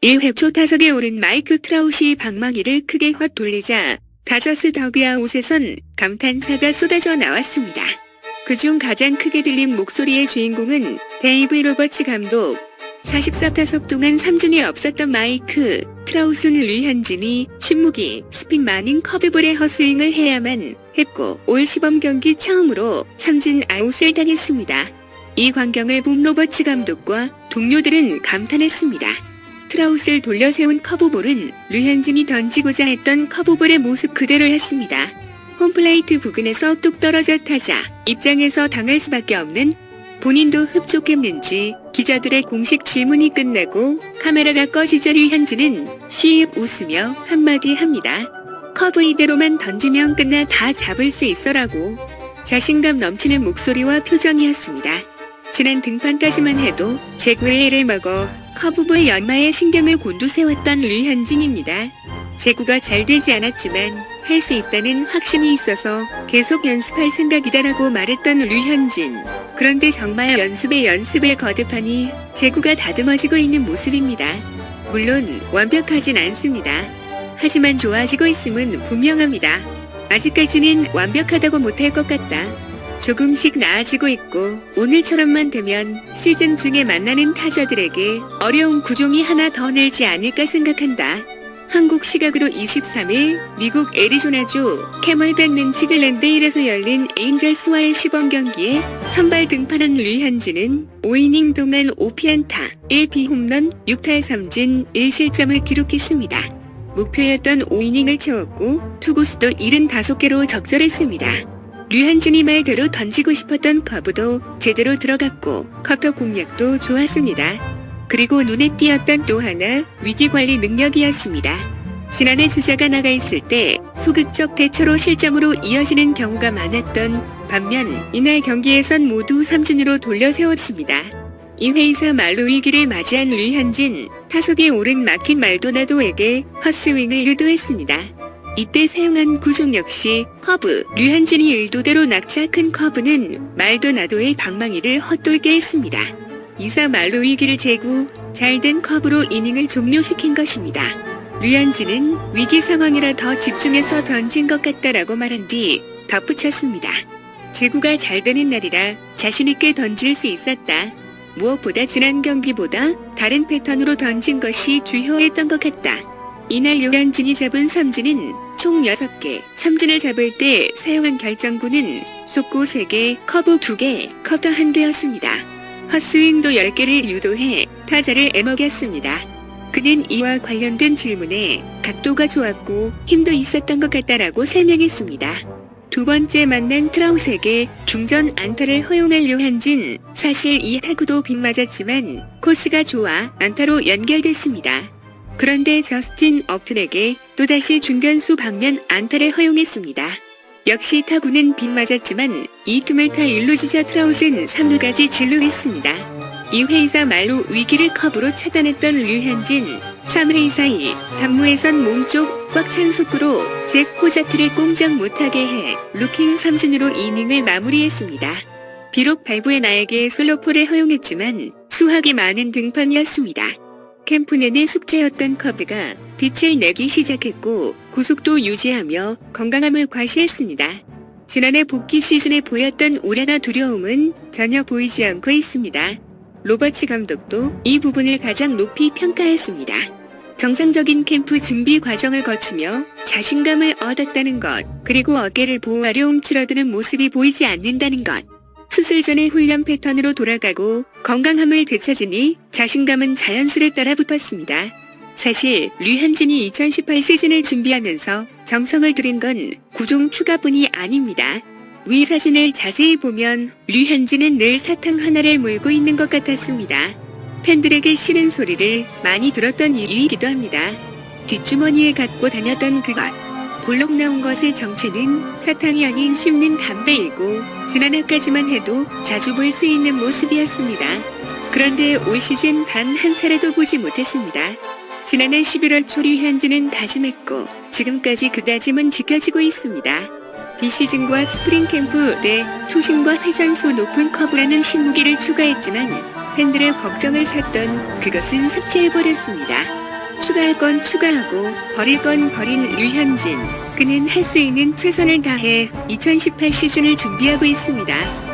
1회 초 타석에 오른 마이크 트라웃이 방망이를 크게 헛 돌리자 다저스 더그아웃에선 감탄사가 쏟아져 나왔습니다. 그중 가장 크게 들린 목소리의 주인공은 데이브 로버츠 감독. 44타석 동안 삼진이 없었던 마이크 트라웃은 류현진이 신무기 스핀 많은 커브볼의 헛스윙을 해야만 했고 올 시범 경기 처음으로 삼진 아웃을 당했습니다. 이 광경을 본 로버츠 감독과 동료들은 감탄했습니다. 트라웃을 돌려세운 커브볼은 류현진이 던지고자 했던 커브볼의 모습 그대로 했습니다. 홈플레이트 부근에서 뚝 떨어져 타자 입장에서 당할 수밖에 없는 본인도 흡족했는지 기자들의 공식 질문이 끝나고 카메라가 꺼지자 류현진은 씩 웃으며 한마디 합니다. 커브 이대로만 던지면 끝나 다 잡을 수 있어라고 자신감 넘치는 목소리와 표정이었습니다. 지난 등판까지만 해도 제구의 애를 먹어 커브볼 연마에 신경을 곤두세웠던 류현진입니다. 제구가 잘 되지 않았지만 할 수 있다는 확신이 있어서 계속 연습할 생각이다라고 말했던 류현진. 그런데 정말 연습에 연습을 거듭하니 제구가 다듬어지고 있는 모습입니다. 물론 완벽하진 않습니다. 하지만 좋아지고 있음은 분명합니다. 아직까지는 완벽하다고 못할 것 같다. 조금씩 나아지고 있고 오늘처럼만 되면 시즌 중에 만나는 타자들에게 어려운 구종이 하나 더 늘지 않을까 생각한다. 한국 시각으로 23일 미국 애리조나주 캐멀밴 렌치글랜드일에서 열린 에인절스와의 시범 경기에 선발 등판한 류현진은 5이닝 동안 5피안타, 1피홈런, 6탈 3진 1실점을 기록했습니다. 목표였던 5이닝을 채웠고 투구수도 75개로 적절했습니다. 류현진이 말대로 던지고 싶었던 커브도 제대로 들어갔고 커터 공략도 좋았습니다. 그리고 눈에 띄었던 또 하나 위기관리 능력이었습니다. 지난해 주자가 나가 있을 때 소극적 대처로 실점으로 이어지는 경우가 많았던 반면 이날 경기에선 모두 삼진으로 돌려 세웠습니다. 2회 2사 말로 위기를 맞이한 류현진, 타석에 오른 마킨 말도나도에게 헛스윙을 유도했습니다. 이때 사용한 구종 역시 커브, 류현진이 의도대로 낙차 큰 커브는 말도나도의 방망이를 헛돌게 했습니다. 2사 말로 위기를 제구, 잘된 커브로 이닝을 종료시킨 것입니다. 류현진은 위기 상황이라 더 집중해서 던진 것 같다라고 말한 뒤 덧붙였습니다. 제구가 잘 되는 날이라 자신있게 던질 수 있었다. 무엇보다 지난 경기보다 다른 패턴으로 던진 것이 주요했던 것 같다. 이날 류현진이 잡은 삼진은 총 6개, 삼진을 잡을 때 사용한 결정구는 속구 3개, 커브 2개, 커터 1개였습니다. 헛스윙도 10개를 유도해 타자를 애먹였습니다. 그는 이와 관련된 질문에 각도가 좋았고 힘도 있었던 것 같다라고 설명했습니다. 두 번째 만난 트라웃에게 중전 안타를 허용할 류현진, 사실 이 타구도 빗맞았지만 코스가 좋아 안타로 연결됐습니다. 그런데 저스틴 업튼에게 또다시 중견수 방면 안타를 허용했습니다. 역시 타구는 빗맞았지만 이 틈을 타 1루 주자 트라웃은 3루까지 진루했습니다. 2회 2사 말로 위기를 커브로 차단했던 류현진, 3회 2사 3루에선 몸쪽 꽉 찬 속구로 잭 호자트를 꼼짝 못하게 해 루킹 삼진으로 이닝을 마무리했습니다. 비록 발부의 나에게 솔로포를 허용했지만 수확이 많은 등판이었습니다. 캠프 내내 숙제였던 커브가 빛을 내기 시작했고 고속도 유지하며 건강함을 과시했습니다. 지난해 복귀 시즌에 보였던 우려나 두려움은 전혀 보이지 않고 있습니다. 로버츠 감독도 이 부분을 가장 높이 평가했습니다. 정상적인 캠프 준비 과정을 거치며 자신감을 얻었다는 것, 그리고 어깨를 보호하려 움츠러드는 모습이 보이지 않는다는 것. 수술 전의 훈련 패턴으로 돌아가고 건강함을 되찾으니 자신감은 자연스레 따라 붙었습니다. 사실 류현진이 2018 시즌을 준비하면서 정성을 들인 건 구종 추가뿐이 아닙니다. 위 사진을 자세히 보면 류현진은 늘 사탕 하나를 물고 있는 것 같았습니다. 팬들에게 싫은 소리를 많이 들었던 이유이기도 합니다. 뒷주머니에 갖고 다녔던 그것. 볼록 나온 것의 정체는 사탕이 아닌 씹는 담배이고 지난해까지만 해도 자주 볼 수 있는 모습이었습니다. 그런데 올 시즌 단 한 차례도 보지 못했습니다. 지난해 11월 초 류현진은 다짐했고 지금까지 그 다짐은 지켜지고 있습니다. 비시즌과 스프링 캠프 내 초심과 회전수 높은 커브라는 신무기를 추가했지만 팬들의 걱정을 샀던 그것은 삭제해버렸습니다. 추가할 건 추가하고 버릴 건 버린 류현진. 그는 할 수 있는 최선을 다해 2018 시즌을 준비하고 있습니다.